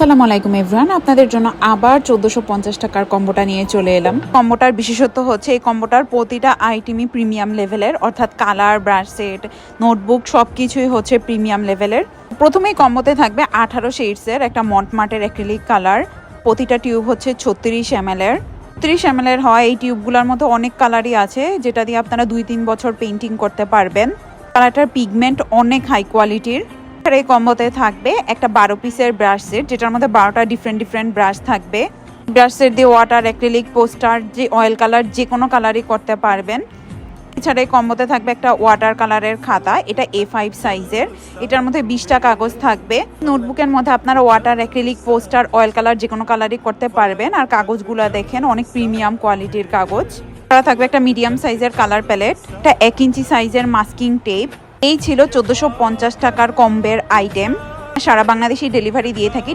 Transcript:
আসসালামু আলাইকুম এভরিওয়ান, আপনাদের জন্য আবার 1450 টাকার কম্বোটা নিয়ে চলে এলাম। কম্বোটার বিশেষত্ব হচ্ছে এই কম্বোটার প্রতিটা আইটেমই প্রিমিয়াম লেভেলের, অর্থাৎ কালার, ব্রাশ সেট, নোটবুক সব কিছুই হচ্ছে প্রিমিয়াম লেভেলের। প্রথমেই কম্বোতে থাকবে 18 শেডসের একটা মন্টমার্টের অ্যাক্রিলিক কালার। প্রতিটা টিউব হচ্ছে 36 ml এর। 30 ml এর হয় এই টিউবগুলোর মধ্যে অনেক কালারই আছে, যেটা দিয়ে আপনারা 2-3 বছর পেন্টিং করতে পারবেন। কালারটার পিগমেন্ট অনেক হাই কোয়ালিটির। এই কম্বোতে থাকবে একটা 12 পিসের ব্রাশ সেট, যেটার মধ্যে 12টা ডিফারেন্ট ব্রাশ থাকবে। ব্রাশ সেট দিয়ে ওয়াটার, অ্যাক্রিলিক, পোস্টার, যে অয়েল কালার যে কোনো কালারই করতে পারবেন। এছাড়া এই কম্বোতে থাকবে একটা ওয়াটার কালারের খাতা, এটা A5 সাইজের। এটার মধ্যে 20টা কাগজ থাকবে। নোটবুকের মধ্যে আপনারা water, acrylic, poster, oil colour যে কোনো কালারই করতে পারবেন। আর কাগজগুলো দেখেন অনেক প্রিমিয়াম কোয়ালিটির কাগজ। এছাড়া থাকবে একটা মিডিয়াম সাইজের কালার প্যালেট, একটা 1 ইঞ্চি সাইজের মাস্কিং টেপ। এই ছিল 1450 টাকার কম্বের আইটেম। সারা বাংলাদেশে ডেলিভারি দিয়ে থাকি।